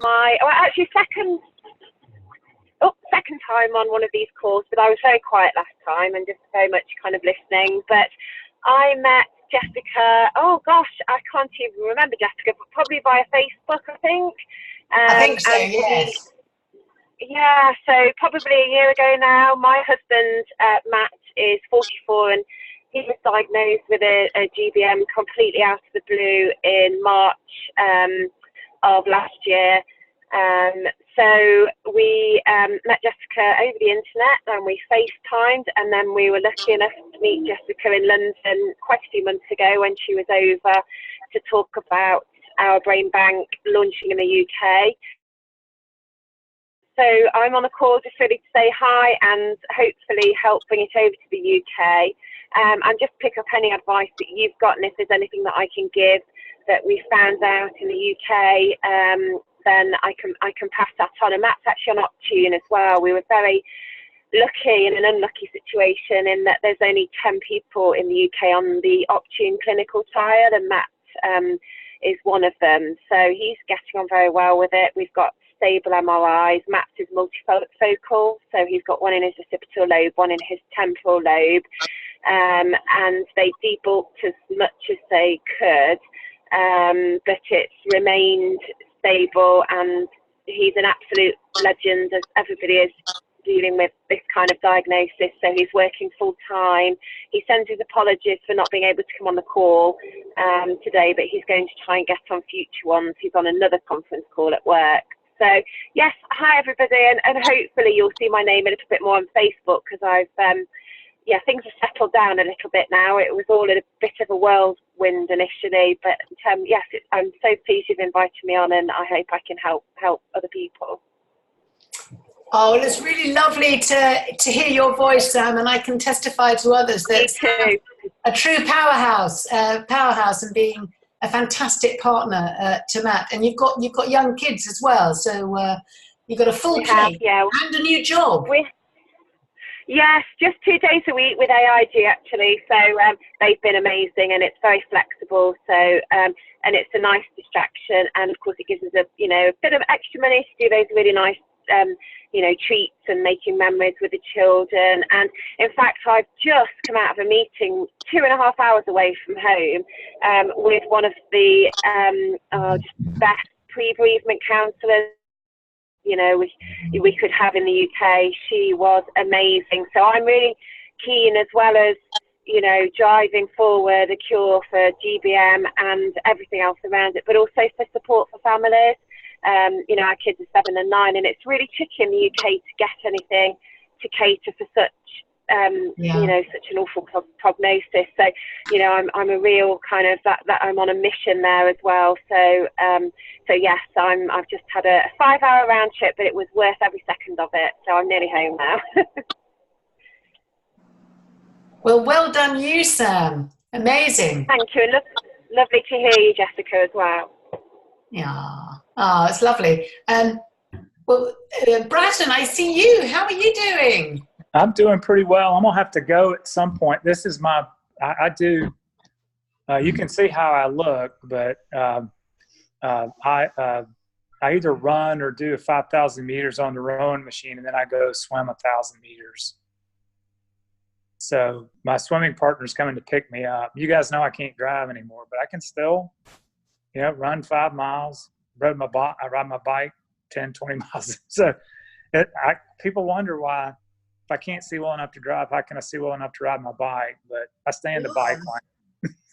Actually second time on one of these calls, but I was very quiet last time and just very much kind of listening. But I met Jessica, oh gosh, I can't even remember Jessica, but probably via Facebook, I think. I think so, yes. Yeah, so probably a year ago now. My husband, Matt, is 44, and he was diagnosed with a GBM completely out of the blue in March of last year. So we met Jessica over the internet, and we FaceTimed, and then we were lucky enough to meet Jessica in London quite a few months ago when she was over to talk about our brain bank launching in the UK. So I'm on a call just really to say hi and hopefully help bring it over to the UK, and just pick up any advice that you've got, and if there's anything that I can give that we found out in the UK, then I can pass that on. And Matt's actually on Optune as well. We were very lucky in an unlucky situation in that there's only 10 people in the UK on the Optune clinical trial, and Matt is one of them. So he's getting on very well with it. We've got stable MRIs. Matt is multifocal, so he's got one in his occipital lobe, one in his temporal lobe, and they debulked as much as they could, but it's remained stable, and he's an absolute legend, as everybody is dealing with this kind of diagnosis. So he's working full time. He sends his apologies for not being able to come on the call today, but he's going to try and get on future ones. He's on another conference call at work. So yes, hi everybody, and hopefully you'll see my name a little bit more on Facebook, because I've things have settled down a little bit now. It was all a bit of a whirlwind initially, but yes, I'm so pleased you've invited me on, and I hope I can help other people. Oh, well, it's really lovely to hear your voice, Sam, and I can testify to others that Sam's a true powerhouse, and being a fantastic partner to Matt. And you've got young kids as well, so you've got a full plate and a new job. Yes, just 2 days a week with AIG actually. So they've been amazing, and it's very flexible. So and it's a nice distraction, and of course it gives us a bit of extra money to do those really nice treats and making memories with the children. And in fact, I've just come out of a meeting 2.5 hours away from home with one of the best pre-bereavement counsellors we could have in the UK. She was amazing. So I'm really keen, as well as driving forward a cure for GBM and everything else around it, but also for support for families. Our kids are 7 and 9, and it's really tricky in the UK to get anything to cater for such such an awful prognosis. So I'm a real kind of that I'm on a mission there as well. So yes, I've just had a 5-hour round trip, but it was worth every second of it. So I'm nearly home now. Well done you, Sam. Amazing. Thank you, and lovely to hear you, Jessica, as well. Yeah. Oh, it's lovely. Bratton, I see you. How are you doing? I'm doing pretty well. I'm gonna have to go at some point. This is I do. You can see how I look, but I either run or do 5,000 meters on the rowing machine, and then I go swim 1,000 meters. So my swimming partner's coming to pick me up. You guys know I can't drive anymore, but I can still, run 5 miles. I ride my bike 10, 20 miles. So people wonder why, if I can't see well enough to drive, how can I see well enough to ride my bike? But I stay in the bike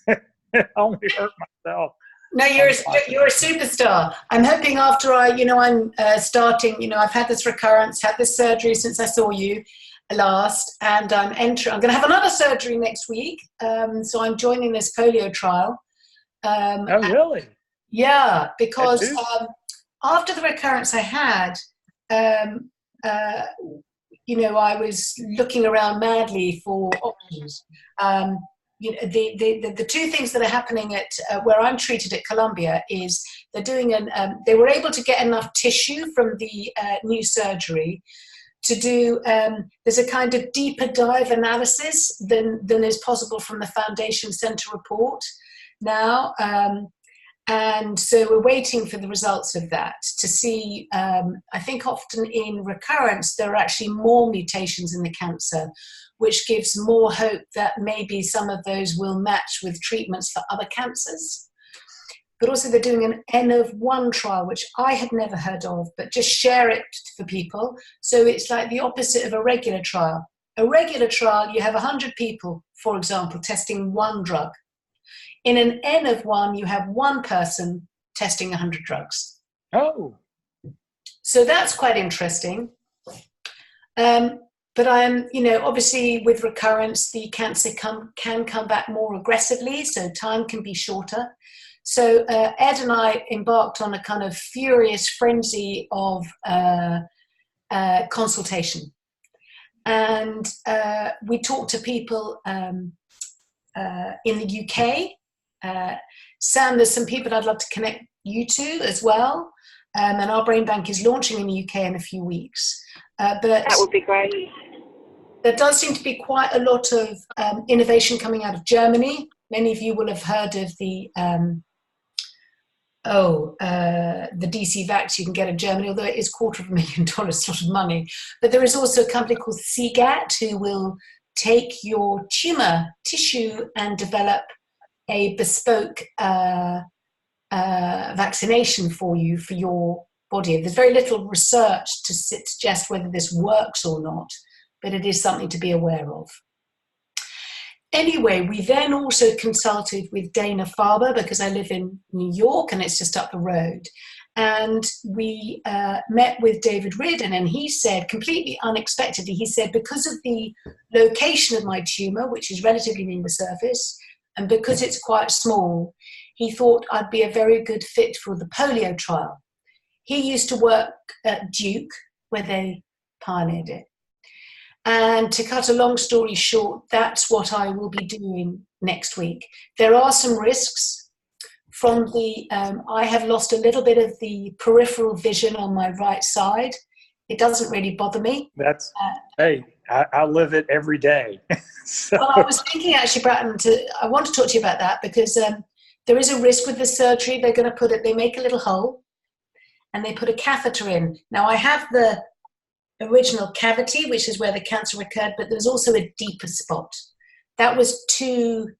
lane. I only hurt myself. No, you're a superstar. I'm hoping after I'm starting, I've had this recurrence, had this surgery since I saw you last, and I'm going to have another surgery next week. So I'm joining this polio trial. Oh, really? Yeah, because after the recurrence I had, I was looking around madly for options. The two things that are happening at where I'm treated at Columbia is they're doing they were able to get enough tissue from the new surgery to do there's a kind of deeper dive analysis than is possible from the Foundation Center report now. And so we're waiting for the results of that to see. I think often in recurrence, there are actually more mutations in the cancer, which gives more hope that maybe some of those will match with treatments for other cancers. But also they're doing an N of 1 trial, which I had never heard of, but just share it for people. So it's like the opposite of a regular trial. A regular trial, you have 100 people, for example, testing one drug. In an N of 1, you have one person testing 100 drugs. Oh. So that's quite interesting. But obviously with recurrence, the cancer can come back more aggressively, so time can be shorter. So Ed and I embarked on a kind of furious frenzy of consultation. And we talked to people in the UK. Sam, there's some people I'd love to connect you to as well. And our brain bank is launching in the UK in a few weeks. But that would be great. There does seem to be quite a lot of innovation coming out of Germany. Many of you will have heard of the DC Vax you can get in Germany, although it is $250,000, a lot of money. But there is also a company called CGAT who will take your tumor tissue and develop a bespoke vaccination for you for your body. There's very little research to suggest whether this works or not, but it is something to be aware of. Anyway, we then also consulted with Dana-Farber because I live in New York and it's just up the road. And we met with David Reardon, and he said, completely unexpectedly, he said, because of the location of my tumor, which is relatively near the surface, and because it's quite small, he thought I'd be a very good fit for the polio trial. He used to work at Duke, where they pioneered it. And to cut a long story short, that's what I will be doing next week. There are some risks from the, I have lost a little bit of the peripheral vision on my right side. It doesn't really bother me. That's, hey, I live it every day. So. Well, I was thinking actually, Bratton, I want to talk to you about that because there is a risk with the surgery. They're going to they make a little hole and they put a catheter in. Now I have the original cavity, which is where the cancer occurred, but there's also a deeper spot. That was too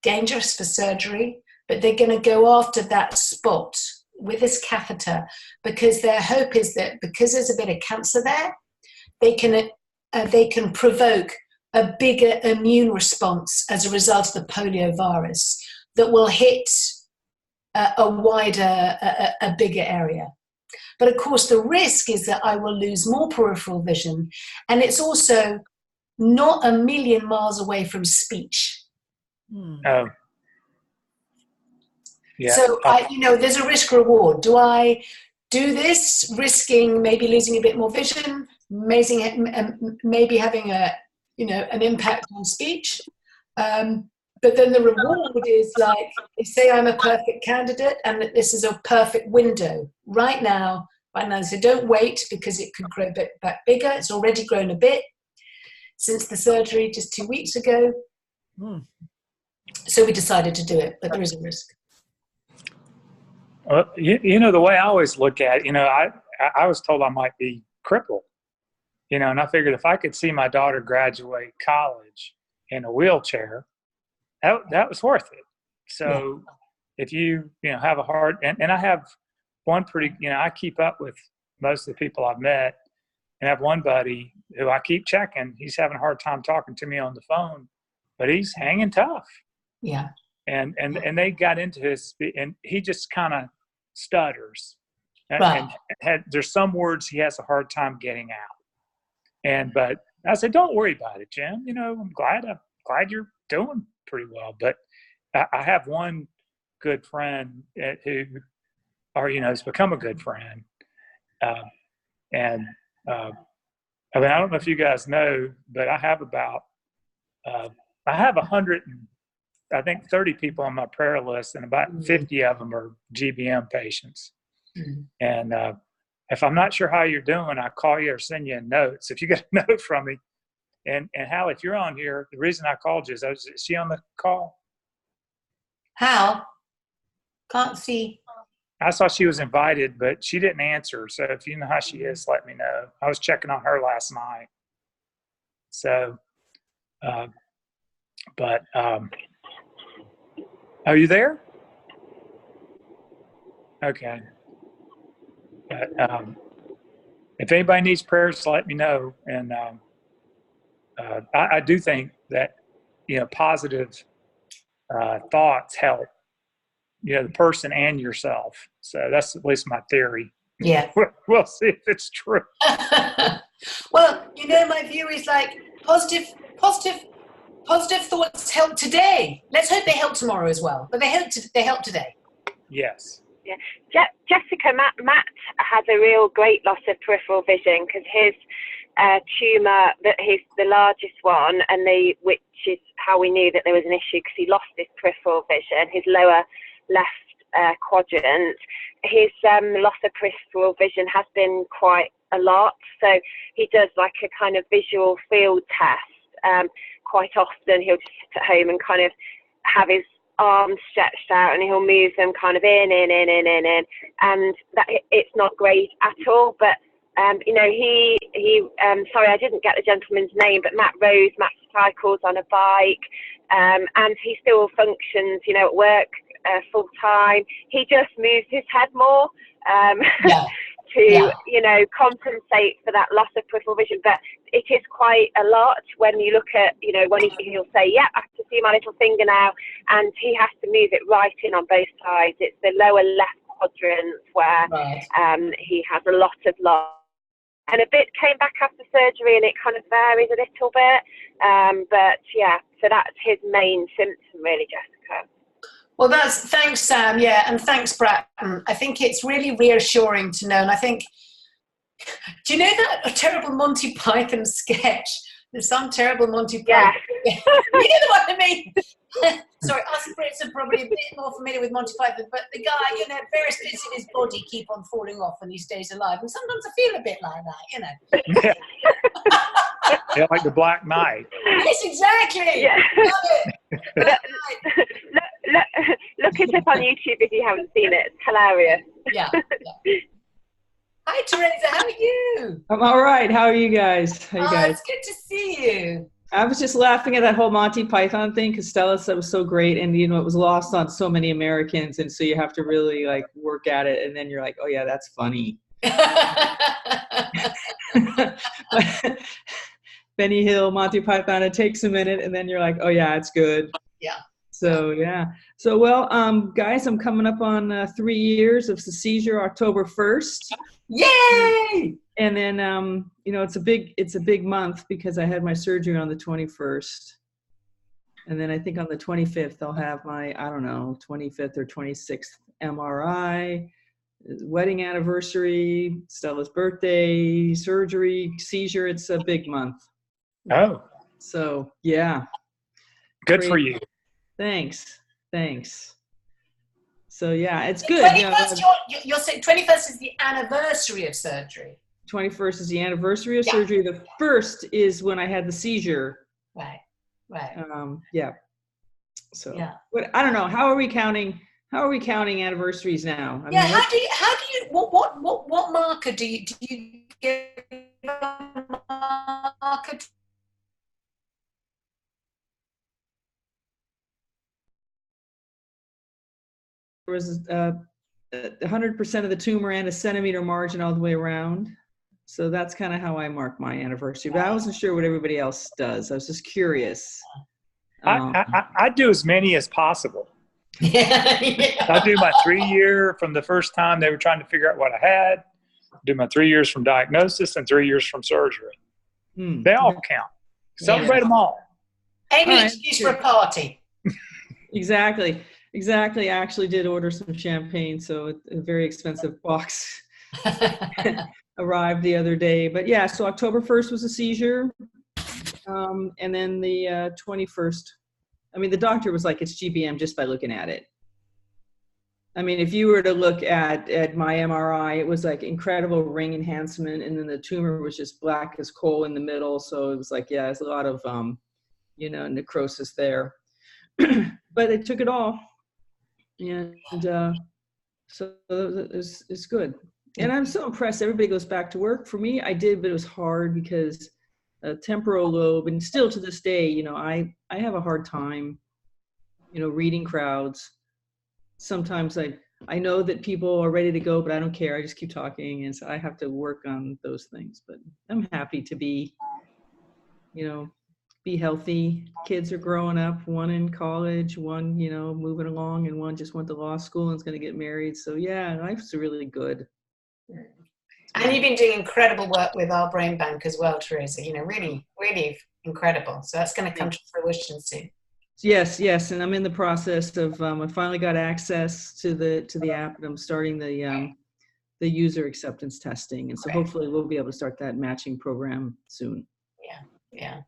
dangerous for surgery, but they're going to go after that spot with this catheter because their hope is that because there's a bit of cancer there, they can provoke a bigger immune response as a result of the polio virus that will hit a bigger area. But of course, the risk is that I will lose more peripheral vision, and it's also not a million miles away from speech. Oh. Yeah. So, there's a risk reward. Do I do this, risking maybe losing a bit more vision, maybe having an impact on speech? But then the reward is like, say I'm a perfect candidate and that this is a perfect window right now. So don't wait because it could grow back bigger. It's already grown a bit since the surgery just 2 weeks ago. So we decided to do it, but there is a risk. Well, the way I always look at it, I was told I might be crippled, and I figured if I could see my daughter graduate college in a wheelchair, that was worth it. So if you have a hard, and I have one pretty, I keep up with most of the people I've met, and I have one buddy who I keep checking. He's having a hard time talking to me on the phone, but he's hanging tough. Yeah. And they got into his, and he just kind of stutters. Right. And there's some words he has a hard time getting out. But I said, don't worry about it, Jim. I'm glad you're doing pretty well. But I have one good friend who, has become a good friend. I don't know if you guys know, but I have about, I have 30 people on my prayer list, and about 50 of them are GBM patients. Mm-hmm. And if I'm not sure how you're doing, I call you or send you a note. So if you get a note from me, and Hal, if you're on here, the reason I called you is she on the call? Hal? Can't see. I saw she was invited, but she didn't answer. So if you know how she is, let me know. I was checking on her last night. So, are you there? Okay. But if anybody needs prayers, let me know. And I do think that, positive thoughts help, the person and yourself. So that's at least my theory. Yeah. We'll see if it's true. Well, my view is like positive thoughts help today. Let's hope they help tomorrow as well. But they help today. Yes. Yeah. Jessica, Matt has a real great loss of peripheral vision because his tumour, he's the largest one, and which is how we knew that there was an issue because he lost his peripheral vision, his lower left quadrant. His loss of peripheral vision has been quite a lot, so he does like a kind of visual field test quite often. He'll just sit at home and kind of have his arms stretched out and he'll move them kind of in, and that it's not great at all. But he sorry, I didn't get the gentleman's name, but Matt cycles on a bike, and he still functions, at work full time. He just moves his head more to compensate for that loss of peripheral vision. But it is quite a lot when you look at, when he'll say, yeah, I can see my little finger now, and he has to move it right in on both sides. It's the lower left quadrant where he has a lot of loss. And a bit came back after surgery, and it kind of varies a little bit. But yeah, so that's his main symptom, really, Jessica. Well, thanks, Sam. Yeah, and thanks, Bratton. I think it's really reassuring to know. And I think, do you know that terrible Monty Python sketch? There's some terrible Monty Python. Yeah. You know what I mean? Sorry, us Brits are probably a bit more familiar with Monty Python, but the guy, various bits in his body keep on falling off and he stays alive. And sometimes I feel a bit like that, Yeah, like the Black Knight. Yes, exactly. Yeah. Look it up on YouTube if you haven't seen it. It's hilarious. Yeah. Hi, Teresa. How are you? I'm all right. How are you guys? It's good to see you. I was just laughing at that whole Monty Python thing because Stella said it was so great, and it was lost on so many Americans, and so you have to really work at it, and then you're like, oh yeah, that's funny. Benny Hill, Monty Python, it takes a minute, and then you're like, oh yeah, it's good. Yeah. So yeah. So well, guys, I'm coming up on 3 years of the seizure, October 1st. Yay! And then it's a big month because I had my surgery on the 21st. And then I think on the 25th I'll have my 25th or 26th MRI, wedding anniversary, Stella's birthday, surgery, seizure. It's a big month. Oh. So yeah. Good Great. for you. Thanks. So yeah, it's good. 21st, you're saying 21st is the anniversary of surgery. 21st is the anniversary of surgery. The 1st is when I had the seizure. Right. Yeah. So, but I don't know. How are we counting anniversaries now? How do you? What marker do you give? Marker. There was 100% of the tumor and a centimeter margin all the way around. So that's kind of how I mark my anniversary. But I wasn't sure what everybody else does. I was just curious. I do as many as possible. I do my 3 year from the first time they were trying to figure out what I had. Do my 3 years from diagnosis and 3 years from surgery. They all count. Celebrate them all. Any excuse for a party. Exactly. I actually did order some champagne, so a very expensive box arrived the other day. But yeah, so October 1st was a seizure. And then the 21st, the doctor was like, it's GBM just by looking at it. If you were to look at my MRI, it was like incredible ring enhancement, and then the tumor was just black as coal in the middle. So it was like, yeah, there's a lot of, necrosis there. But they took it all. And so it's good. And I'm so impressed. Everybody goes back to work. For me, I did, but it was hard because temporal lobe, and still to this day, you know, I have a hard time, you know, reading crowds. Sometimes I know that people are ready to go, but I don't care. I just keep talking. And so I have to work on those things. But I'm happy to be, you know, be healthy. Kids are growing up, one in college, one, you know, moving along, and one just went to law school and is going to get married. So yeah, life's really good. And you've been doing incredible work with our brain bank as well, Teresa. You know, really, really incredible. So that's going to come to fruition soon. Yes, yes, and I'm in the process of. I finally got access to the app, and I'm starting the user acceptance testing, and so hopefully we'll be able to start that matching program soon. Yeah.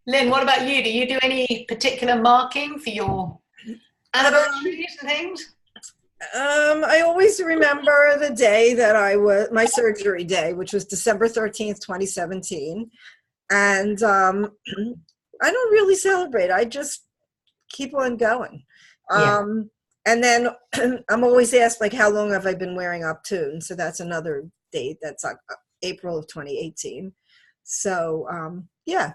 Lynn, what about you? Do you do any particular marking for your anniversaries and things? I always remember the day that my surgery day, which was December 13th, 2017. And I don't really celebrate. I just keep on going. And then I'm always asked, like, how long have I been wearing Optune? So that's another date. That's like April of 2018. So, yeah.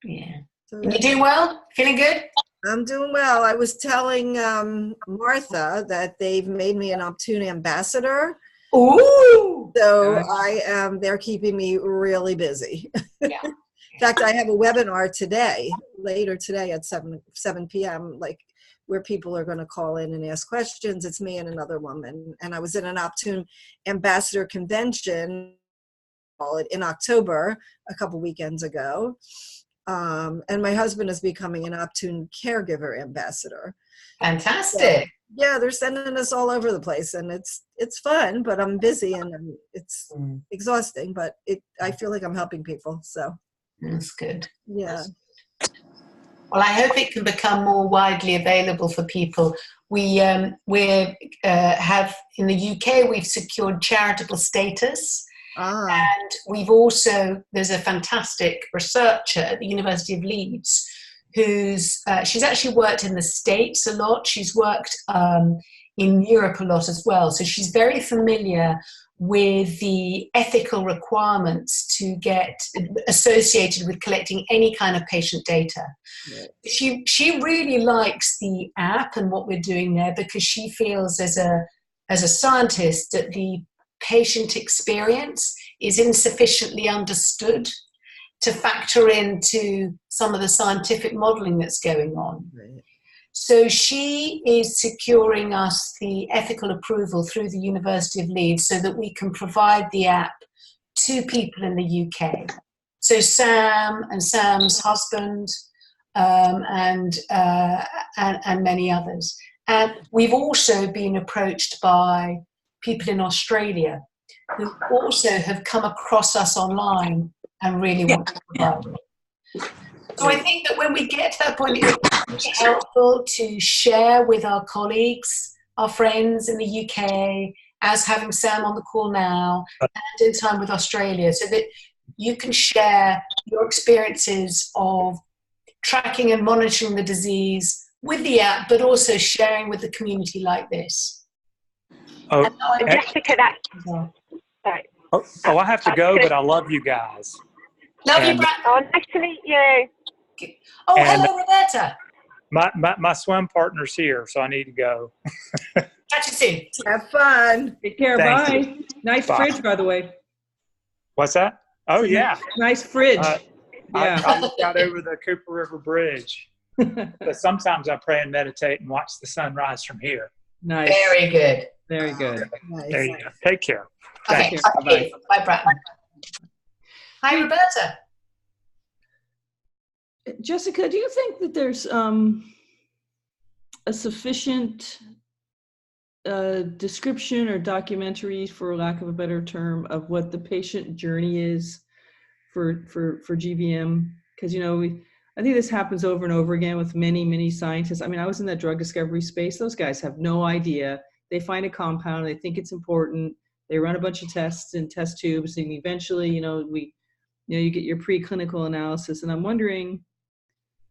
So you doing well? Feeling good? I'm doing well. I was telling Martha that they've made me an Optune ambassador. Ooh! So they're keeping me really busy. Yeah. In fact, I have a webinar later today at 7 p.m., like, where people are going to call in and ask questions. It's me and another woman. And I was in an Optune ambassador convention in October, a couple weekends ago. And my husband is becoming an Optune caregiver ambassador. Fantastic. So, yeah, they're sending us all over the place, and it's fun, but I'm busy and it's exhausting, but I feel like I'm helping people. So that's good. Yeah. Well, I hope it can become more widely available for people. We have in the UK, we've secured charitable status. And we've also, there's a fantastic researcher at the University of Leeds she's actually worked in the States a lot. She's worked in Europe a lot as well. So she's very familiar with the ethical requirements to get associated with collecting any kind of patient data. Yeah. She really likes the app and what we're doing there, because she feels as a scientist that the patient experience is insufficiently understood to factor into some of the scientific modeling that's going on. Right. So she is securing us the ethical approval through the University of Leeds so that we can provide the app to people in the UK. So Sam and Sam's husband and many others. And we've also been approached by people in Australia who also have come across us online and really want to provide it. So I think that when we get to that point, it's helpful to share with our colleagues, our friends in the UK, as having Sam on the call now, and in time with Australia, so that you can share your experiences of tracking and monitoring the disease with the app, but also sharing with the community like this. Jessica, sorry. I have to go, but I love you guys. Love you, Brad. Oh, nice to meet you. Oh, hello, Roberta. My swim partner's here, so I need to go. Catch you soon. Have fun. Take care. Thank Bye. Nice fridge, by the way. What's that? Oh, yeah. Nice fridge. Yeah. I looked out over the Cooper River Bridge. But sometimes I pray and meditate and watch the sunrise from here. Nice. Very good. Very good. Nice. There you go. Take care. Okay. Bye. Bye, Bratton. Hi, Roberta. Jessica, do you think that there's a sufficient description or documentary, for lack of a better term, of what the patient journey is for GBM? Because, you know, I think this happens over and over again with many scientists. I mean, I was in that drug discovery space. Those guys have no idea. They find a compound, they think it's important, they run a bunch of tests in test tubes, and eventually, you get your preclinical analysis. And I'm wondering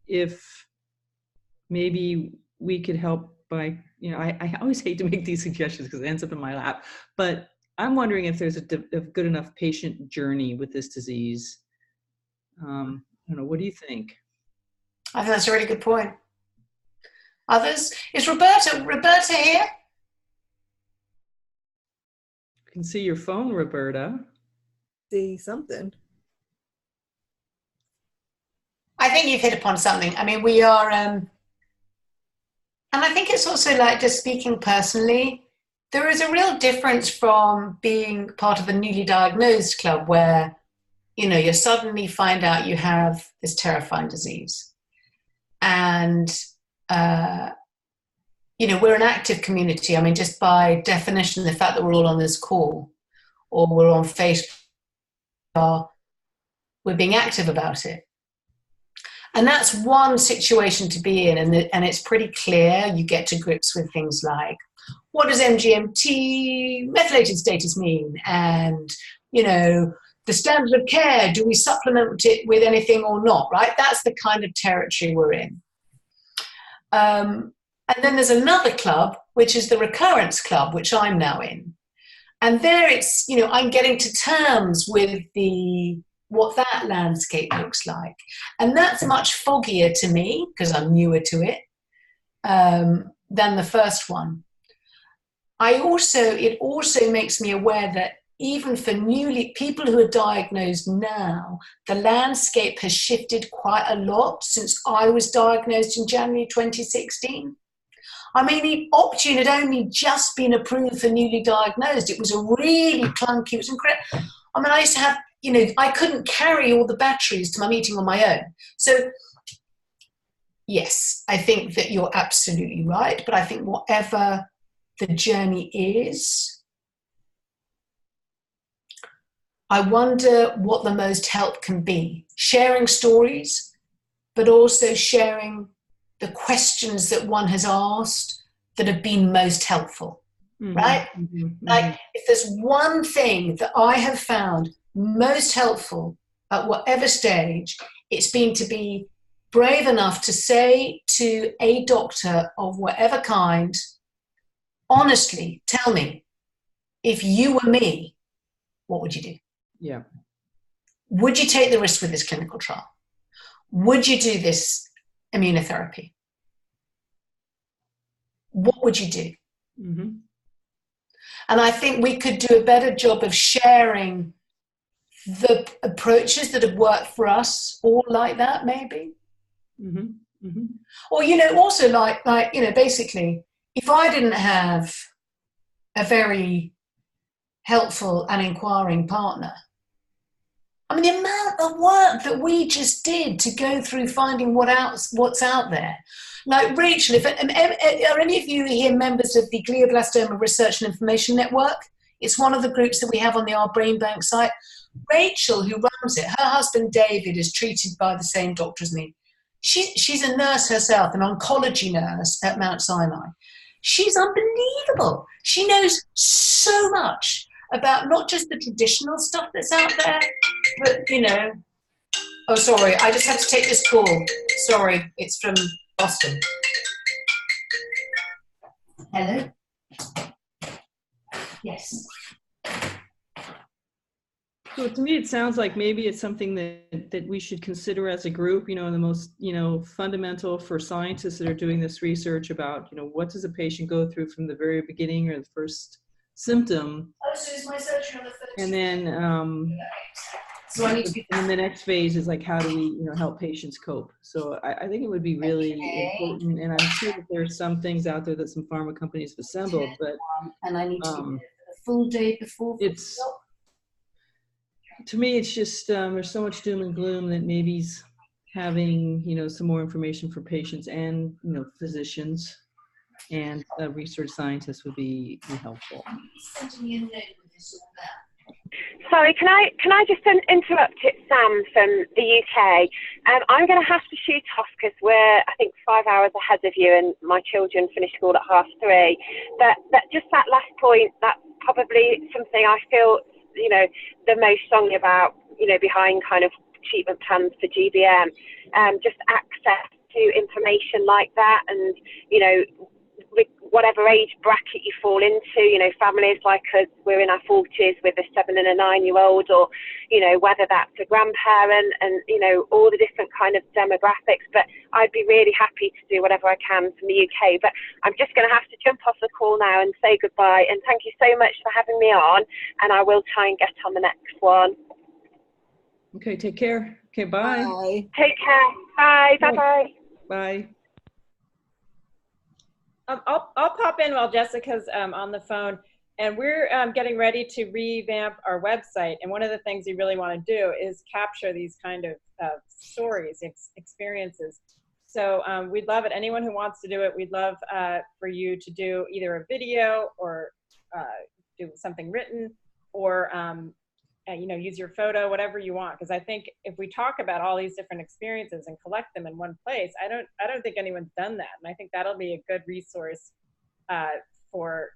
if maybe we could help by, I always hate to make these suggestions because it ends up in my lap, but I'm wondering if there's a good enough patient journey with this disease. I don't know, what do you think? I think that's a really good point. Others? Is Roberta here? I can see your phone, Roberta. See something. I think you've hit upon something. I mean, we are, and I think it's also like, just speaking personally, there is a real difference from being part of a newly diagnosed club where, you suddenly find out you have this terrifying disease. And, we're an active community. I mean, just by definition, the fact that we're all on this call or we're on Facebook, we're being active about it. And that's one situation to be in, and it's pretty clear. You get to grips with things like, what does MGMT methylated status mean? And, the standard of care, do we supplement it with anything or not, right? That's the kind of territory we're in. And then there's another club, which is the recurrence club, which I'm now in. And there it's, I'm getting to terms with what that landscape looks like. And that's much foggier to me, because I'm newer to it, than the first one. It also makes me aware that even for people who are diagnosed now, the landscape has shifted quite a lot since I was diagnosed in January 2016. I mean, Optune had only just been approved for newly diagnosed. It was a really clunky, it was incredible. I mean, I used to have, I couldn't carry all the batteries to my meeting on my own. So, yes, I think that you're absolutely right. But I think whatever the journey is, I wonder what the most help can be. Sharing stories, but also sharing the questions that one has asked that have been most helpful, right? Like, if there's one thing that I have found most helpful at whatever stage, it's been to be brave enough to say to a doctor of whatever kind, honestly, tell me, if you were me, what would you do? Yeah. Would you take the risk with this clinical trial? Would you do this immunotherapy? What would you do? Mm-hmm. And I think we could do a better job of sharing the approaches that have worked for us, all like that, maybe. Mm-hmm. Mm-hmm. Or, also like, basically, if I didn't have a very helpful and inquiring partner, I mean, the amount of work that we just did to go through finding what's out there. Like, Rachel, are any of you here members of the Glioblastoma Research and Information Network? It's one of the groups that we have on the Our Brain Bank site. Rachel, who runs it, her husband David is treated by the same doctor as me. She's a nurse herself, an oncology nurse at Mount Sinai. She's unbelievable. She knows so much about not just the traditional stuff that's out there, but, oh, sorry, I just had to take this call. Sorry, it's from Boston. Hello? Yes. So to me, it sounds like maybe it's something that we should consider as a group, the most, fundamental for scientists that are doing this research about, what does a patient go through from the very beginning or the first symptom. Oh, so is my surgery on the 13th? And then, so I need to be. And the next phase is like, how do we, help patients cope? So I think it would be really important. And I'm sure that there's some things out there that some pharma companies have assembled, but and I need to be a full day before. It's, to me, it's just there's so much doom and gloom that maybe having some more information for patients and physicians and research scientists would be helpful. Sorry, can I just interrupt it, Sam, from the UK? I'm going to have to shoot off because we're, I think, 5 hours ahead of you, and my children finish school at 3:30. But just that last point, that's probably something I feel, the most strongly about, behind kind of treatment plans for GBM, just access to information like that, and you know, whatever age bracket you fall into, you know, families like us, we're in our 40s with a 7 and a 9-year-old, or, you know, whether that's a grandparent, and, you know, all the different kind of demographics. But I'd be really happy to do whatever I can from the UK. But I'm just going to have to jump off the call now and say goodbye. And thank you so much for having me on. And I will try and get on the next one. Okay, take care. Okay, bye. Bye. Take care. Bye. Bye-bye. Bye. I'll pop in while Jessica's on the phone, and we're getting ready to revamp our website. And one of the things we really want to do is capture these kind of stories, experiences. So we'd love it. Anyone who wants to do it, we'd love for you to do either a video or do something written, or you know, use your photo, whatever you want. Because I think if we talk about all these different experiences and collect them in one place, I don't think anyone's done that. And I think that'll be a good resource for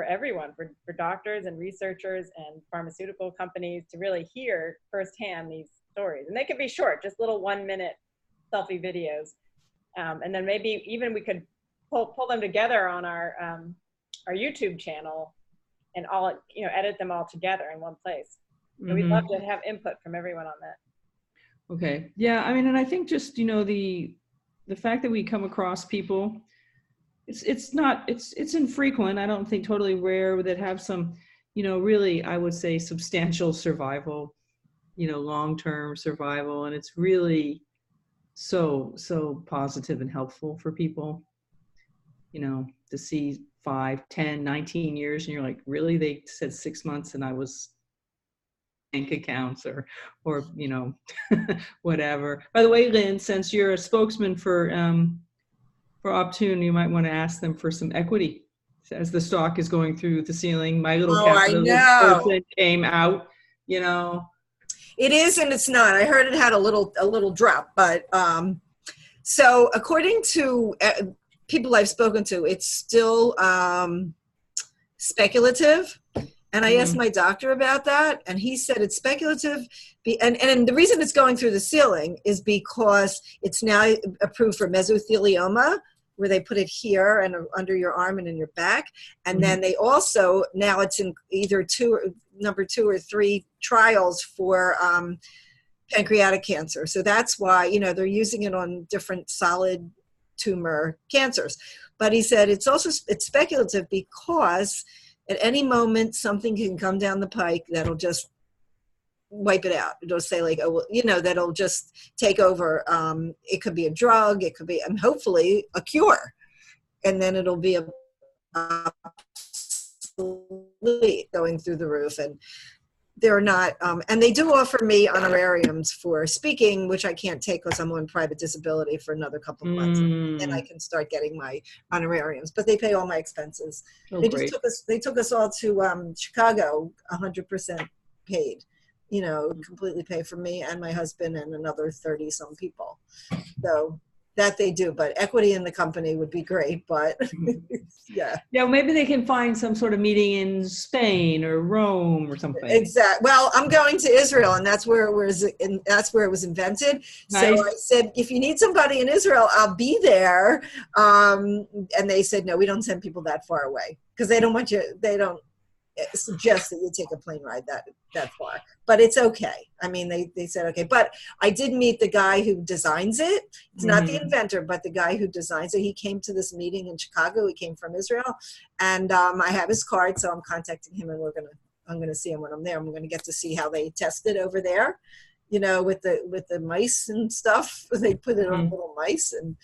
everyone, for doctors and researchers and pharmaceutical companies to really hear firsthand these stories. And they can be short, just little 1-minute selfie videos. And then maybe even we could pull them together on our YouTube channel, and all, you know, edit them all together in one place. So we'd love to have input from everyone on that. Okay. Yeah. I mean, and I think just, you know, the fact that we come across people, it's infrequent. I don't think totally rare, that have some, you know, really, I would say substantial survival, you know, long-term survival. And it's really so positive and helpful for people, you know, to see 5, 10, 19 years, and you're like, really? They said 6 months and I was bank accounts or you know, whatever. By the way, Lynn, since you're a spokesman for Optune, you might want to ask them for some equity as the stock is going through the ceiling. My little capitalist person came out, you know. It is and it's not. I heard it had a little drop, but so according to people I've spoken to, it's still speculative. And I asked my doctor about that, and he said it's speculative. And the reason it's going through the ceiling is because it's now approved for mesothelioma, where they put it here and under your arm and in your back. And then they also, now it's in either number 2 or 3 trials for pancreatic cancer. So that's why, you know, they're using it on different solid tumor cancers. But he said it's speculative because at any moment, something can come down the pike that'll just wipe it out. It'll say like, oh, well, you know, that'll just take over. It could be a drug. It could be, and hopefully a cure. And then it'll be going through the roof. And they're not, and they do offer me honorariums for speaking, which I can't take because I'm on private disability for another couple of months. And I can start getting my honorariums, but they pay all my expenses. They took us all to Chicago, 100% paid, you know, completely paid for me and my husband and another 30 some people. So that they do, but equity in the company would be great, but yeah. Yeah, maybe they can find some sort of meeting in Spain or Rome or something. Exactly. Well, I'm going to Israel, and that's where it was invented. Nice. So I said, if you need somebody in Israel, I'll be there. And they said, no, we don't send people that far away because they don't want you. They don't suggest that you take a plane ride that far, but it's okay. I mean, they said okay, but I did meet the guy who designs it. It's not the inventor, but the guy who designs it. He came to this meeting in Chicago. He came from Israel, and I have his card, so I'm contacting him, and I'm gonna see him when I'm there. I'm gonna get to see how they test it over there, you know, with the mice and stuff. They put it on little mice, and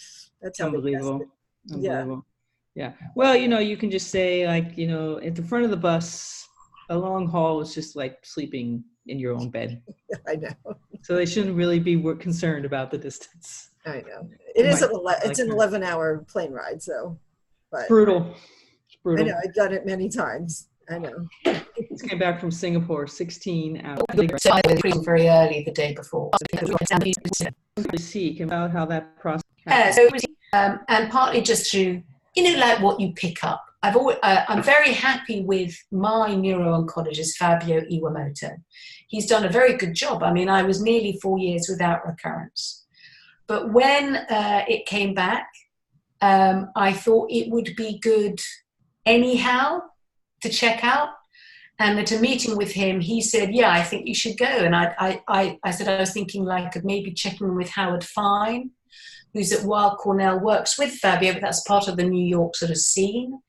that's how they test it. Unbelievable. Yeah. Well, you know, you can just say, like, you know, at the front of the bus, a long haul is just like sleeping in your own bed. I know. So they shouldn't really be concerned about the distance. I know. It's an 11-hour plane ride, so. But brutal. It's brutal. I know. I've done it many times. I know. Just came back from Singapore, 16 hours. So I was very early the day before. Seek about how that process. So it was, and partly just through, you know, like what you pick up. I'm very happy with my neuro-oncologist, Fabio Iwamoto. He's done a very good job. I mean, I was nearly 4 years without recurrence. But when it came back, I thought it would be good anyhow to check out. And at a meeting with him, he said, yeah, I think you should go. And I said, I was thinking like of maybe checking with Howard Fine, who's at Weill Cornell, works with Fabio, but that's part of the New York sort of scene.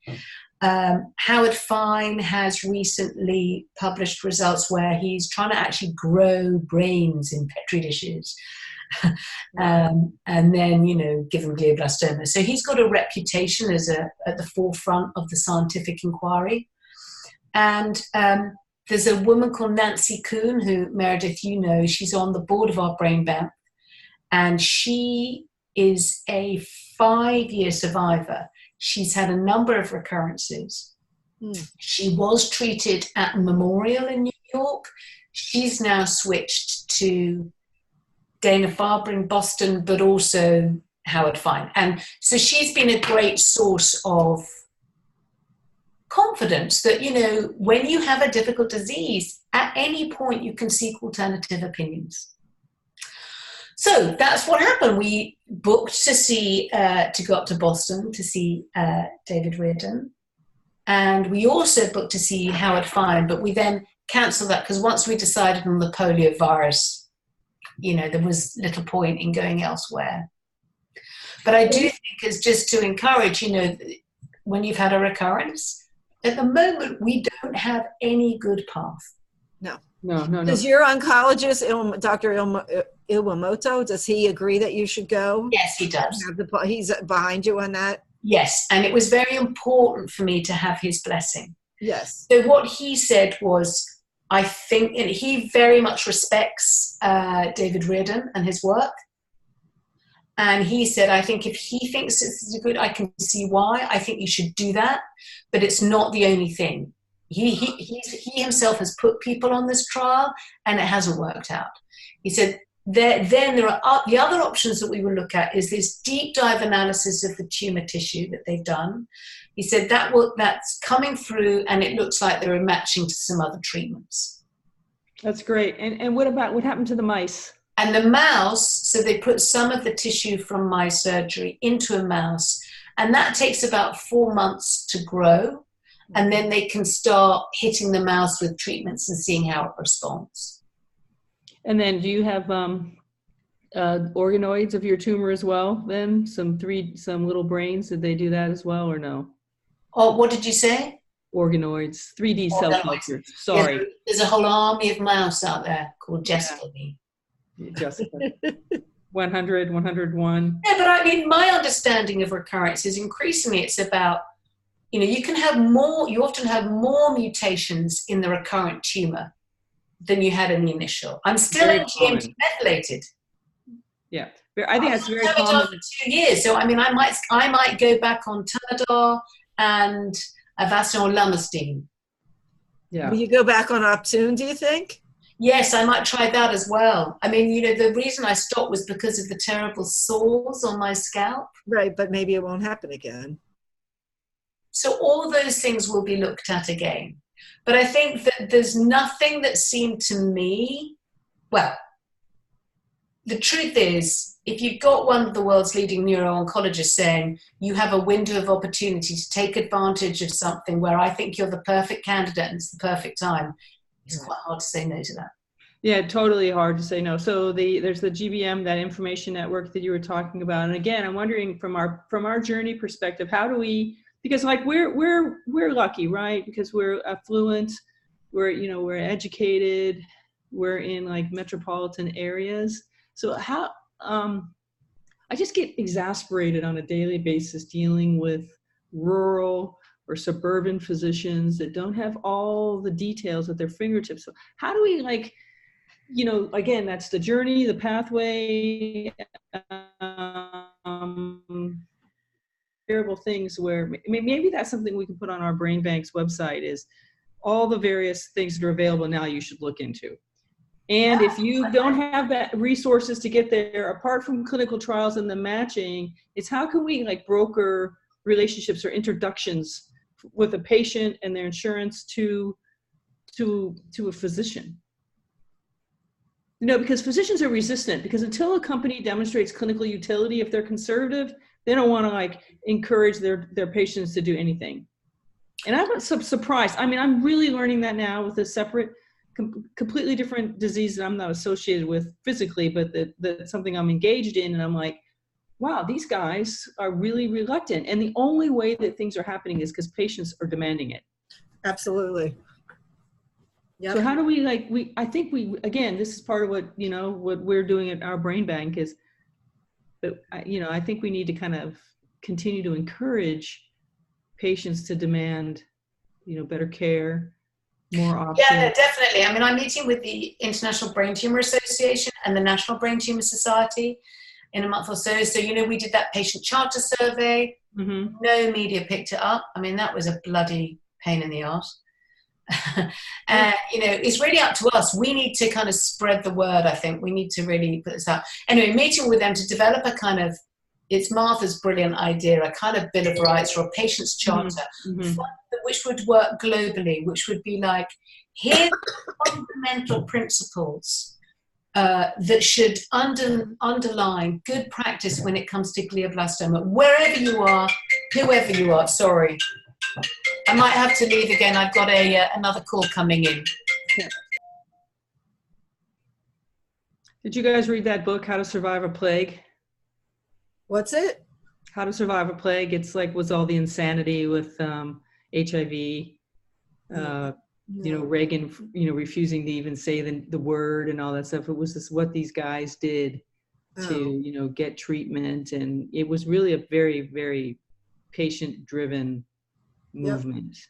Howard Fine has recently published results where he's trying to actually grow brains in Petri dishes. And then, give them glioblastoma. So he's got a reputation as at the forefront of the scientific inquiry. And there's a woman called Nancy Kuhn, who, Meredith, she's on the board of our brain bank. And she is a 5-year survivor. She's had a number of recurrences. She was treated at Memorial in New York. She's now switched to Dana-Farber in Boston, but also Howard Fine. And so she's been a great source of confidence that, when you have a difficult disease, at any point you can seek alternative opinions. So that's what happened. We booked to go up to Boston to see David Reardon. And we also booked to see Howard Fine, but we then cancelled that because once we decided on the polio virus, there was little point in going elsewhere. But I do think it's just to encourage, when you've had a recurrence, at the moment, we don't have any good path. No. Does your oncologist, Dr. Iwamoto, does he agree that you should go? Yes, he does. He's behind you on that? Yes, and it was very important for me to have his blessing. Yes. So what he said was, I think, and he very much respects David Reardon and his work. And he said, I think if he thinks it's good, I can see why. I think you should do that, but it's not the only thing. He himself has put people on this trial, and it hasn't worked out. He said, then there are the other options that we will look at is this deep dive analysis of the tumor tissue that they've done. He said that's coming through, and it looks like they're matching to some other treatments. That's great. And what happened to the mice? And the mouse, so they put some of the tissue from my surgery into a mouse, and that takes about 4 months to grow, and then they can start hitting the mouse with treatments and seeing how it responds. And then do you have organoids of your tumor as well then? Some little brains, did they do that as well or no? Oh, what did you say? Organoids, 3D cell culture. Sorry. Yeah, there's a whole army of mouse out there called Jessica. Jessica. 100, 101. Yeah, but I mean, my understanding of recurrence is increasingly it's about, you often have more mutations in the recurrent tumor than you had in the initial. I'm still NGMT methylated. Yeah, I think that's very common. I've done for 2 years, so I mean, I might go back on Tanadar and Avastin or Lomustine. Yeah. Will you go back on Optune, do you think? Yes, I might try that as well. I mean, the reason I stopped was because of the terrible sores on my scalp. Right, but maybe it won't happen again. So all those things will be looked at again. But I think that there's nothing that seemed to me, well, the truth is, if you've got one of the world's leading neuro-oncologists saying you have a window of opportunity to take advantage of something where I think you're the perfect candidate and it's the perfect time, it's quite hard to say no to that. Yeah, totally hard to say no. So there's the GBM, that information network that you were talking about. And again, I'm wondering from our journey perspective, how do we, because like we're lucky, right? Because we're affluent, we're educated, we're in like metropolitan areas. So how, I just get exasperated on a daily basis dealing with rural or suburban physicians that don't have all the details at their fingertips. So how do we again, that's the journey, the pathway, terrible things where maybe that's something we can put on our Brain Bank's website is all the various things that are available now you should look into. And if you don't have that resources to get there, apart from clinical trials and the matching, it's how can we broker relationships or introductions with a patient and their insurance to a physician. because physicians are resistant, because until a company demonstrates clinical utility, if they're conservative, they don't want to like encourage their patients to do anything. And I'm surprised. I mean, I'm really learning that now with a separate, completely different disease that I'm not associated with physically, but that's something I'm engaged in. And I'm like, wow, these guys are really reluctant. And the only way that things are happening is because patients are demanding it. Absolutely. Yep. So how do we I think again, this is part of what we're doing at our brain bank is, but I think we need to kind of continue to encourage patients to demand, better care, more options. Yeah, no, definitely. I mean, I'm meeting with the International Brain Tumor Association and the National Brain Tumor Society in a month or so. So, we did that patient charter survey. Mm-hmm. No media picked it up. I mean, that was a bloody pain in the arse. It's really up to us. We need to kind of spread the word. I think we need to really put this out. Anyway, meeting with them to develop a kind of, it's Martha's brilliant idea, a kind of Bill of Rights or a patient's charter, Mm-hmm. which would work globally, which would be like, here's fundamental principles that should underline good practice when it comes to glioblastoma, wherever you are, whoever you are. Sorry, I might have to leave again. I've got another call coming in. Yeah. Did you guys read that book, How to Survive a Plague? What's it? How to Survive a Plague. It's like, was all the insanity with HIV, Reagan, refusing to even say the word and all that stuff. It was just what these guys did to, get treatment. And it was really a very, very patient-driven movement. Yep.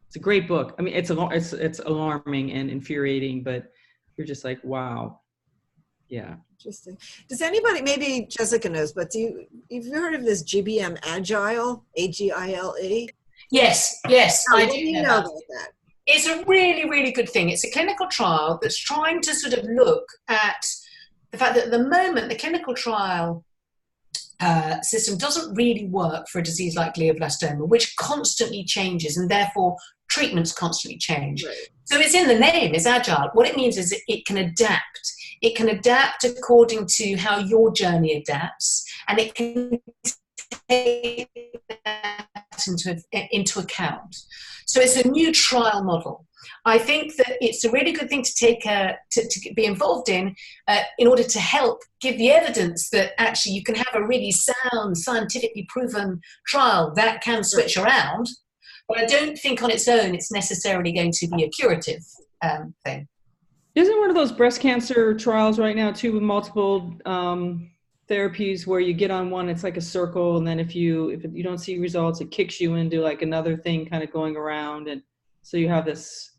It's a great book. I mean, it's alarming and infuriating, but you're just like, wow. Yeah. Interesting. Does anybody, maybe Jessica knows, but have you heard of this GBM Agile, AGILE? Yes, I do know about that. It's a really, really good thing. It's a clinical trial that's trying to sort of look at the fact that at the moment, the clinical trial system doesn't really work for a disease like glioblastoma, which constantly changes, and therefore treatments constantly change. Right. So it's in the name, it's agile. What it means is it can adapt. It can adapt according to how your journey adapts, and it can take that into account. So it's a new trial model. I think that it's a really good thing to take to be involved in order to help give the evidence that actually you can have a really sound, scientifically proven trial that can switch around. But I don't think on its own it's necessarily going to be a curative thing. Isn't one of those breast cancer trials right now too with multiple therapies where you get on one, it's like a circle, and then if you don't see results, it kicks you into like another thing kind of going around, and so you have this.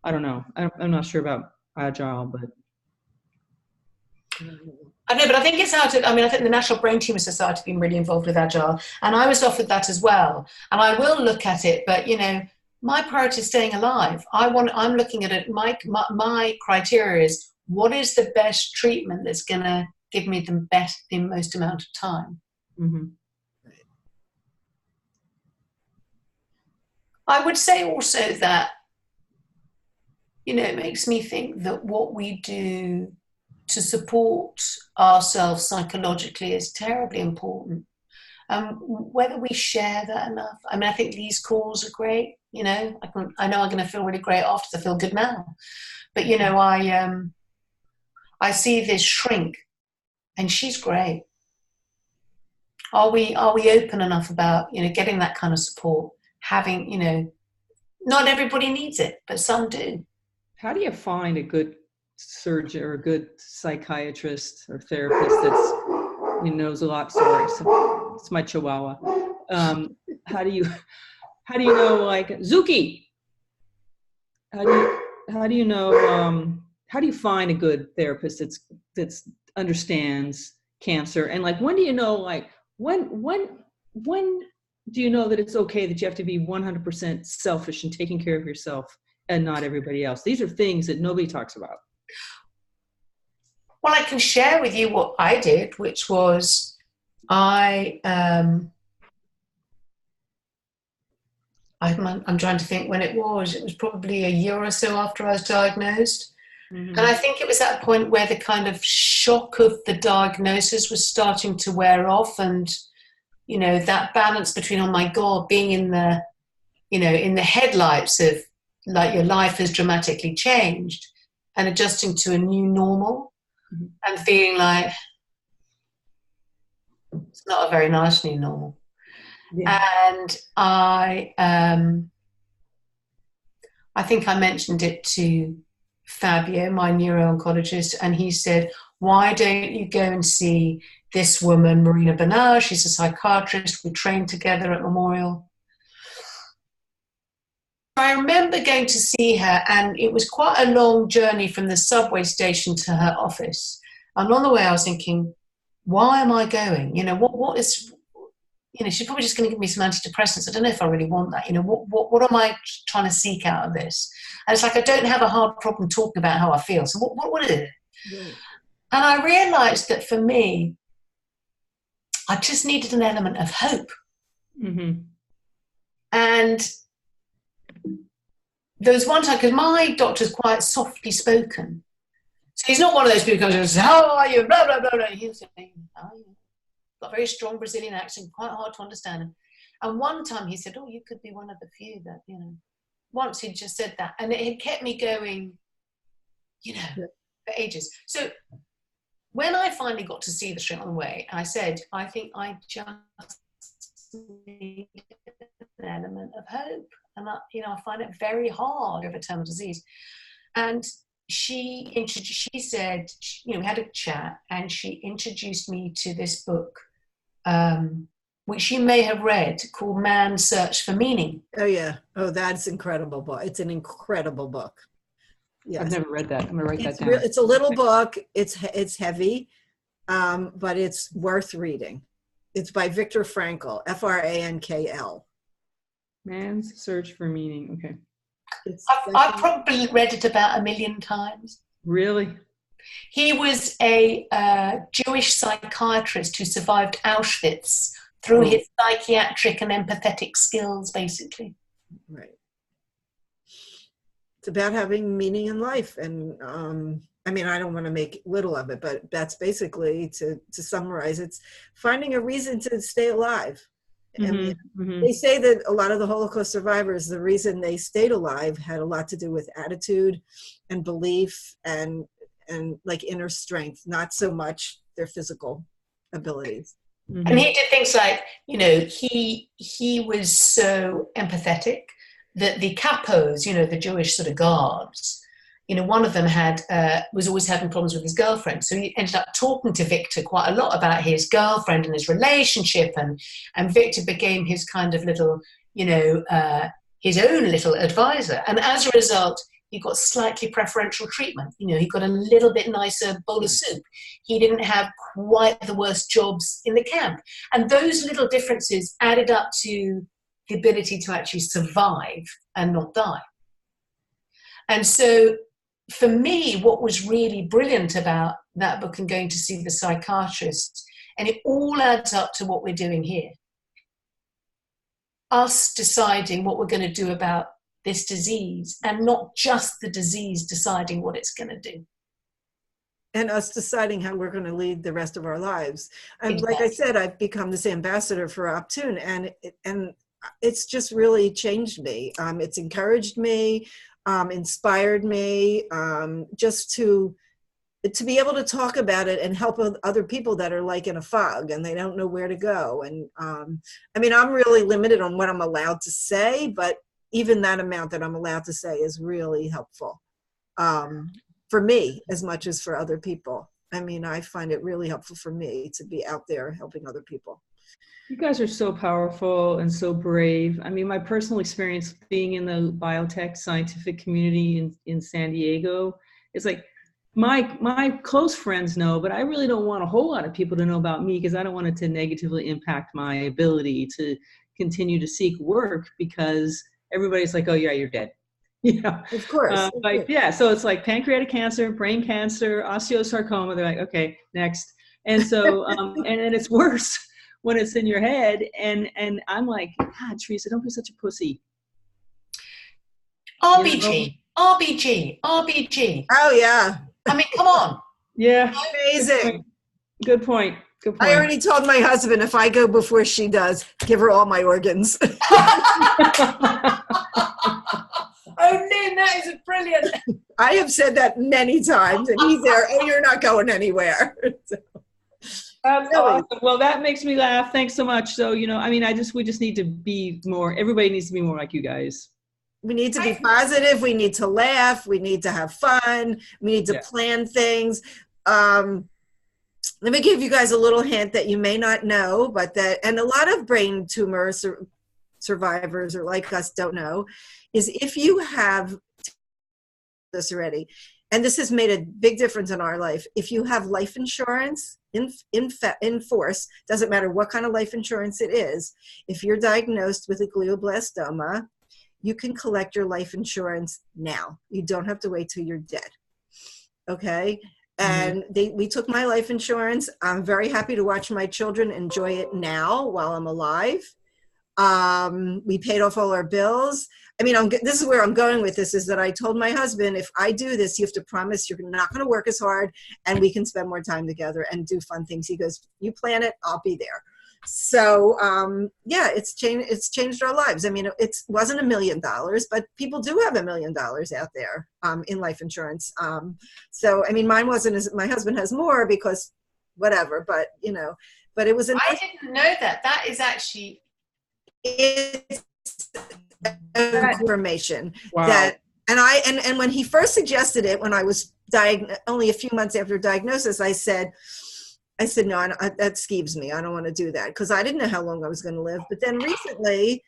I don't know. I'm not sure about agile, but I know, but I think it's out of. I mean, I think the National Brain Tumor Society has been really involved with agile, and I was offered that as well, and I will look at it, but my priority is staying alive. I'm looking at it. My criteria is what is the best treatment that's going to give me the most amount of time. Mm-hmm. I would say also that it makes me think that what we do to support ourselves psychologically is terribly important. Whether we share that enough. I mean, I think these calls are great. I know I'm going to feel really great after I feel good now. But, I see this shrink, and she's great. Are we open enough about, getting that kind of support? Having, not everybody needs it, but some do. How do you find a good surgeon or a good psychiatrist or therapist that's knows a lot? Sorry, so it's my Chihuahua. How do you know, like Zuki? How do you know? How do you find a good therapist that's understands cancer? And like, when do you know? Like, when do you know that it's okay that you have to be 100% selfish and taking care of yourself and not everybody else? These are things that nobody talks about. Well, I can share with you what I did, which was I'm trying to think when it was. It was probably a year or so after I was diagnosed. And I think it was that point where the kind of shock of the diagnosis was starting to wear off, and, you know, that balance between, oh my God, being in the, you know, in the headlights of like your life has dramatically changed, and adjusting to a new normal, and feeling like it's not a very nice new normal. Yeah. And I think I mentioned it to Fabio, my neuro-oncologist, and he said, why don't you go and see this woman, Marina Bernard? She's a psychiatrist. We trained together at Memorial. I remember going to see her, and it was quite a long journey from the subway station to her office. And on the way, I was thinking, why am I going? You know, what is, you know, she's probably just going to give me some antidepressants. I don't know if I really want that. You know, what am I trying to seek out of this? And it's like, I don't have a hard problem talking about how I feel. So what is it? Yeah. And I realized that for me, I just needed an element of hope. Mm-hmm. And there was one time, because my doctor's quite softly spoken. So he's not one of those people who comes and says, how are you? Blah, blah, blah, blah. He'll say, how are you? Got a very strong Brazilian accent, quite hard to understand him. And one time he said, oh, you could be one of the few that, you know, once he'd just said that. And it had kept me going, you know, for ages. So when I finally got to see the straight on the way, I said, I think I just need an element of hope. And I, you know, I find it very hard over terminal disease. And she said, you know, we had a chat, and she introduced me to this book, which you may have read, called Man's Search for Meaning. Oh, yeah. Oh, that's incredible book. It's an incredible book. Yes. I've never read that. I'm going to write that down. It's a little book. It's heavy, but it's worth reading. It's by Viktor Frankl, Frankl. Man's Search for Meaning. Okay. I've probably read it about 1 million times. Really? He was a Jewish psychiatrist who survived Auschwitz through his psychiatric and empathetic skills, basically. Right. It's about having meaning in life. And I mean, I don't want to make little of it, but that's basically, to summarize, it's finding a reason to stay alive. They say that a lot of the Holocaust survivors, the reason they stayed alive had a lot to do with attitude and belief and like inner strength, not so much their physical abilities. Mm-hmm. And he did things like, you know, he was so empathetic that the capos, you know, the Jewish sort of guards, you know, one of them was always having problems with his girlfriend. So he ended up talking to Victor quite a lot about his girlfriend and his relationship. And Victor became his kind of little, you know, his own little advisor. And as a result, he got slightly preferential treatment. You know, he got a little bit nicer bowl of soup. He didn't have quite the worst jobs in the camp. And those little differences added up to the ability to actually survive and not die. And so, for me, what was really brilliant about that book and going to see the psychiatrist, and it all adds up to what we're doing here, us deciding what we're going to do about this disease, and not just the disease deciding what it's going to do. And us deciding how we're going to lead the rest of our lives. And exactly. Like I said, I've become this ambassador for Optune, and it's just really changed me. It's encouraged me. Inspired me just to be able to talk about it and help other people that are like in a fog and they don't know where to go. And I mean, I'm really limited on what I'm allowed to say, but even that amount that I'm allowed to say is really helpful for me as much as for other people. I mean, I find it really helpful for me to be out there helping other people. You guys are so powerful and so brave. I mean, my personal experience being in the biotech scientific community in San Diego is like, my close friends know, but I really don't want a whole lot of people to know about me because I don't want it to negatively impact my ability to continue to seek work, because everybody's like, oh yeah, you're dead. You know, of course. Yeah. So it's like pancreatic cancer, brain cancer, osteosarcoma. They're like, okay, next. And so, and it's worse when it's in your head. And I'm like, God, Teresa, don't be such a pussy. RBG. RBG. Oh yeah, I mean, come on. Yeah. amazing. Good point. Good point. I already told my husband if I go before she does, give her all my organs. Oh, Lynn, that is brilliant. I have said that many times, and he's there. Oh, you're not going anywhere. That's Really. awesome. Well, that makes me laugh. Thanks so much. So, I mean, we just need to be more, everybody needs to be more like you guys. We need to be positive. We need to laugh. We need to have fun. We need to plan things. Let me give you guys a little hint that you may not know, and a lot of brain tumor survivors or like us don't know, is if you have this already, and this has made a big difference in our life, if you have life insurance in force, doesn't matter what kind of life insurance it is, if you're diagnosed with a glioblastoma, you can collect your life insurance now. You don't have to wait till you're dead. Okay? And we took my life insurance. I'm very happy to watch my children enjoy it now while I'm alive. We paid off all our bills. I mean, this is where I'm going with this, is that I told my husband, if I do this, you have to promise you're not going to work as hard and we can spend more time together and do fun things. He goes, you plan it, I'll be there. So, it's changed our lives. I mean, it wasn't $1 million, but people do have $1 million out there in life insurance. So, I mean, mine wasn't my husband has more because whatever, but but it was. I didn't know that. That is actually. It's information. Wow. And when he first suggested it, when I was only a few months after diagnosis, I said, no, that skeeves me. I don't want to do that, because I didn't know how long I was going to live. But then recently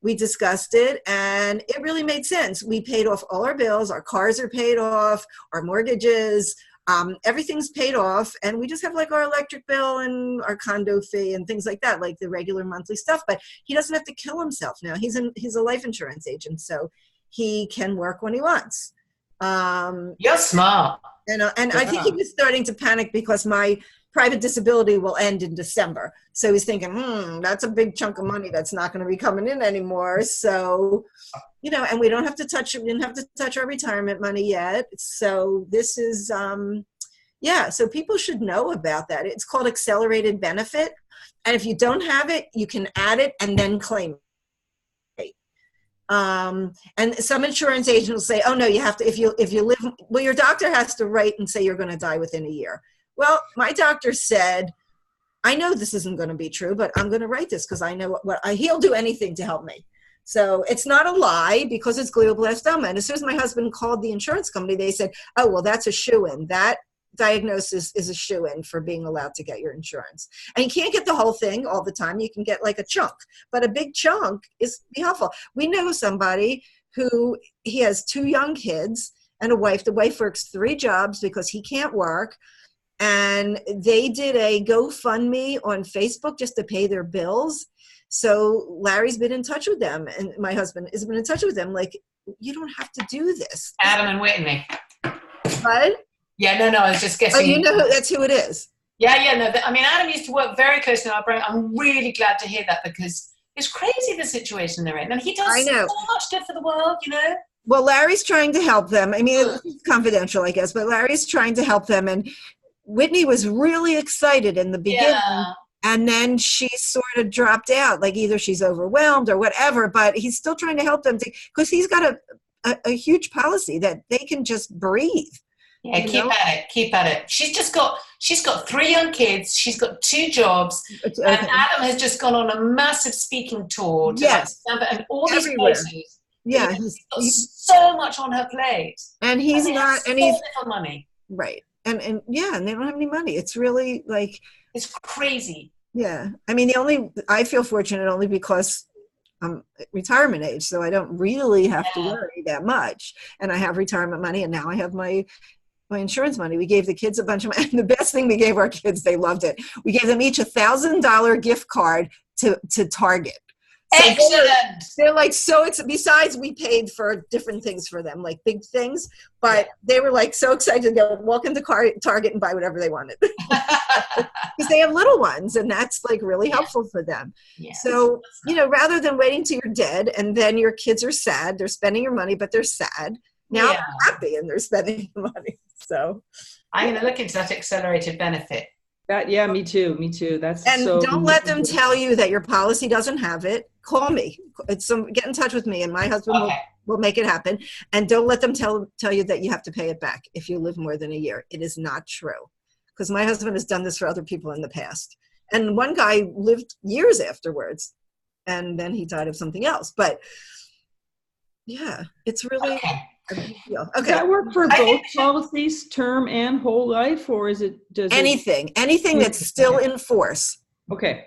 we discussed it and it really made sense. We paid off all our bills. Our cars are paid off, our mortgages, everything's paid off. And we just have like our electric bill and our condo fee and things like that, like the regular monthly stuff. But he doesn't have to kill himself now. He's a life insurance agent, so he can work when he wants. You're smart. And I think he was starting to panic because my private disability will end in December. So he's thinking, that's a big chunk of money that's not going to be coming in anymore. So, and we didn't have to touch our retirement money yet. So this is, so people should know about that. It's called accelerated benefit. And if you don't have it, you can add it and then claim it. And some insurance agents will say, oh no, you have to, if you live, well, your doctor has to write and say you're going to die within a year. Well, my doctor said, I know this isn't going to be true, but I'm going to write this because I know he'll do anything to help me. So it's not a lie because it's glioblastoma. And as soon as my husband called the insurance company, they said, oh, well, that's a shoo-in. That diagnosis is a shoo-in for being allowed to get your insurance. And you can't get the whole thing all the time. You can get like a chunk, but a big chunk is be helpful. We know somebody who he has 2 young kids and a wife. The wife works 3 jobs because he can't work. And they did a GoFundMe on Facebook just to pay their bills. So Larry's been in touch with them, and my husband has been in touch with them. Like, you don't have to do this. Adam and Whitney. What? Yeah, no, I was just guessing. Oh, you know that's who it is. Yeah, no. I mean, Adam used to work very closely with our brain. I'm really glad to hear that because it's crazy the situation they're in. And he does so much good for the world, Well, Larry's trying to help them. I mean, it's confidential, I guess, but Larry's trying to help them. And Whitney was really excited in the beginning, and then she sort of dropped out. Like either she's overwhelmed or whatever, but he's still trying to help them because he's got a huge policy that they can just breathe. Yeah, keep at it. She's got 3 young kids. She's got 2 jobs, and Adam has just gone on a massive speaking tour. And all these places. Yeah, he's got so much on her plate, and he's not, and he's little money. Right. And they don't have any money. It's really like, it's crazy. Yeah. I mean, I feel fortunate only because I'm retirement age, so I don't really have to worry that much. And I have retirement money, and now I have my insurance money. We gave the kids a bunch of money. And the best thing we gave our kids, they loved it. We gave them each $1,000 gift card to Target. So excellent. They're like, so it's, besides we paid for different things for them, like big things, but they were like so excited to walk into Target and buy whatever they wanted. Because they have little ones, and that's like really helpful for them. Yeah. So, rather than waiting till you're dead and then your kids are sad, they're spending your money, but they're sad. Now Yeah. they're happy and they're spending the money. So I'm going to look into that accelerated benefit. Yeah, me too. Me too. That's and so. don't let them tell you that your policy doesn't have it. Call me. Get in touch with me, and my husband will make it happen. And don't let them tell you that you have to pay it back if you live more than a year. It is not true, because my husband has done this for other people in the past. And one guy lived years afterwards, and then he died of something else. But yeah, it's really a big deal. Does that work for both policies, term and whole life, or is it anything that's still in force? Okay.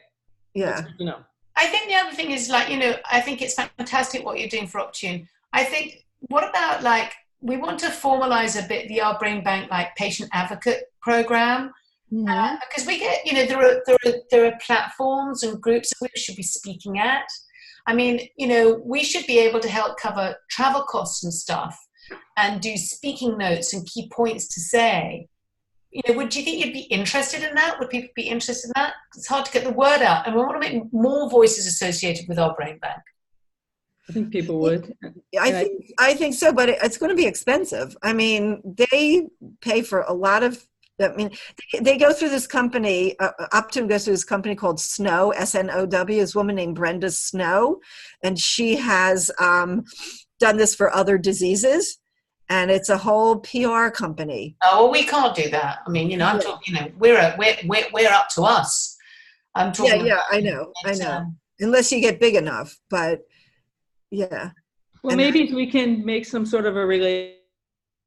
Yeah. That's good to know. I think the other thing is, like, you know, I think it's fantastic what you're doing for Optune. I think, what about, like, we want to formalize a bit the Our Brain Bank, like, patient advocate program, because we get, you know, there are platforms and groups that we should be speaking at. I mean, you know, we should be able to help cover travel costs and stuff, and do speaking notes and key points to say. You know, do you think you'd be interested in that? Would people be interested in that? It's hard to get the word out, and we want to make more voices associated with Our Brain Bank. I think people would. I think so, but it's going to be expensive. I mean, they pay for a lot of. I mean, they go through this company. Optum goes through this company called Snow, SNOW. Is a woman named Brenda Snow, and she has done this for other diseases. And it's a whole PR company. Oh, well, we can't do that. I mean, you know, I'm talking. You know, we're up to us. I'm talking. Yeah, I know. Unless you get big enough, but yeah. Well, and maybe we can make some sort of a related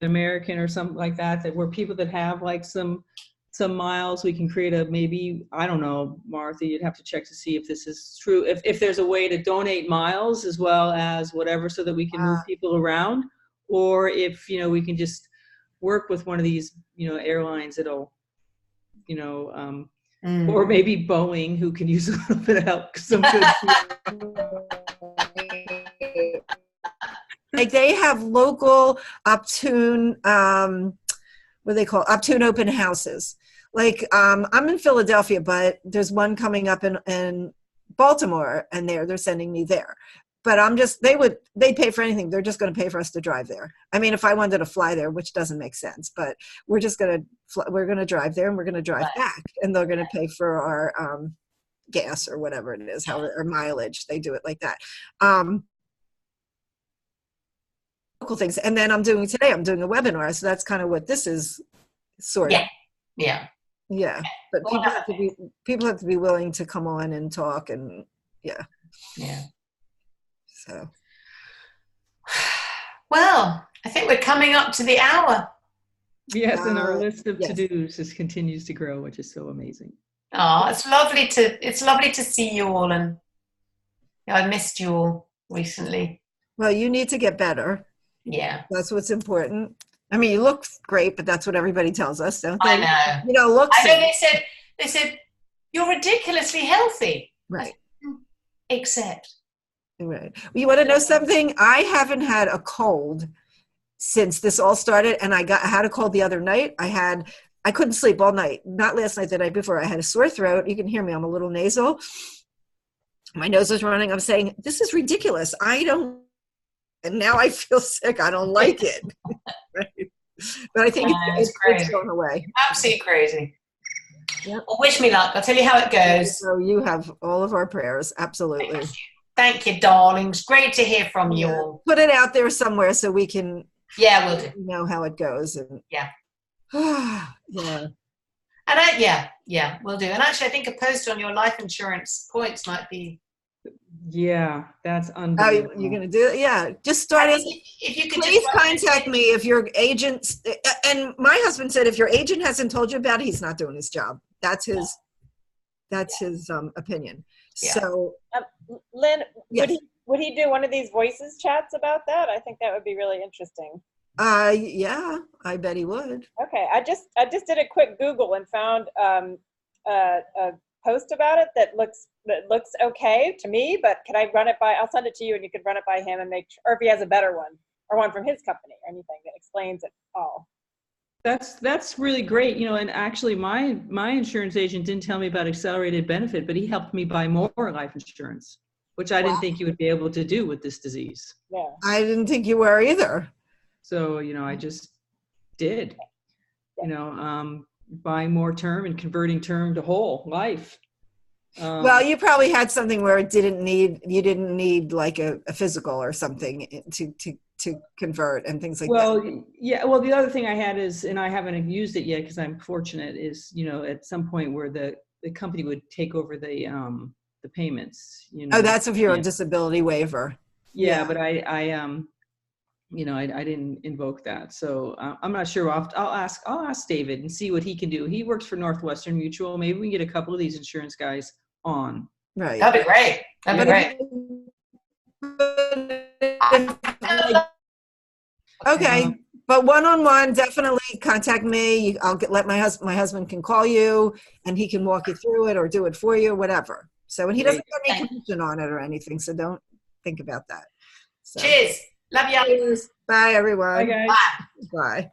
American or something like that. That where people that have like some miles, we can create maybe, I don't know, Martha, you'd have to check to see if this is true. If there's a way to donate miles as well as whatever, so that we can move people around. Or if, you know, we can just work with one of these, you know, airlines that'll, you know, or maybe Boeing, who can use a little bit of help. Some good like they have local Optune, what do they call Optune open houses. Like I'm in Philadelphia, but there's one coming up in Baltimore, and they're sending me there. But they'd pay for anything. They're just going to pay for us to drive there. I mean, if I wanted to fly there, which doesn't make sense, but we're going to drive there and we're going to drive back, and they're going to pay for our gas or whatever it is, or mileage. They do it like that. Local things. And then I'm doing a webinar. So that's kind of what this is, sort of. Yeah. But people have to be willing to come on and talk, and yeah. So, well, I think we're coming up to the hour. Yes, and our list of to-dos just continues to grow, which is so amazing. Oh, it's lovely to see you all, and I missed you all recently. Well, you need to get better. Yeah, that's what's important. I mean, you look great, but that's what everybody tells us, don't they? I know. You know, look. I know. They said you're ridiculously healthy. Right. Except. Right. Well, you want to know something? I haven't had a cold since this all started, and I had a cold the other night. I couldn't sleep all night. Not last night, the night before. I had a sore throat. You can hear me. I'm a little nasal. My nose is running. I'm saying, this is ridiculous. And now I feel sick. I don't like it. Right? But I think it's going away. Absolutely crazy. Yep. Well, wish me luck. I'll tell you how it goes. So you have all of our prayers. Absolutely. Thank you, darlings. Great to hear from you all. Put it out there somewhere so we can we'll do. Know how it goes. And yeah. And we'll do. And actually, I think a post on your life insurance points might be. Yeah, that's unbelievable. Oh, you're going to do it? Yeah. Just start it. If you could please contact me if your agent, and my husband said if your agent hasn't told you about it, he's not doing his job. That's his opinion. Yeah. So, Lynn, would he do one of these voices chats about that? I think that would be really interesting. Yeah, I bet he would. Okay, I just did a quick Google and found a post about it that looks okay to me. But can I run it by? I'll send it to you, and you can run it by him and make sure, or if he has a better one or one from his company or anything that explains it all. That's really great, you know. And actually, my insurance agent didn't tell me about accelerated benefit, but he helped me buy more life insurance, which I didn't think you would be able to do with this disease. Yeah, I didn't think you were either. So, you know, I just did, you know, buying more term and converting term to whole life. Well, you probably had something where you didn't need like a physical or something to convert and things like that. Well, yeah. Well, the other thing I had is, and I haven't used it yet because I'm fortunate, is, you know, at some point where the company would take over the payments, you know. Oh, that's if you're a disability waiver. Yeah, but I you know, I didn't invoke that. So I'm not sure. I'll ask David and see what he can do. He works for Northwestern Mutual. Maybe we can get a couple of these insurance guys on. Right. That'd be great. That'd be great. Okay. But one-on-one, definitely contact me. Let my husband can call you and he can walk you through it or do it for you, whatever. So, and he doesn't get any commission on it or anything. So don't think about that. So. Cheers. Love you. Bye, everyone. Bye, guys. Bye. Bye.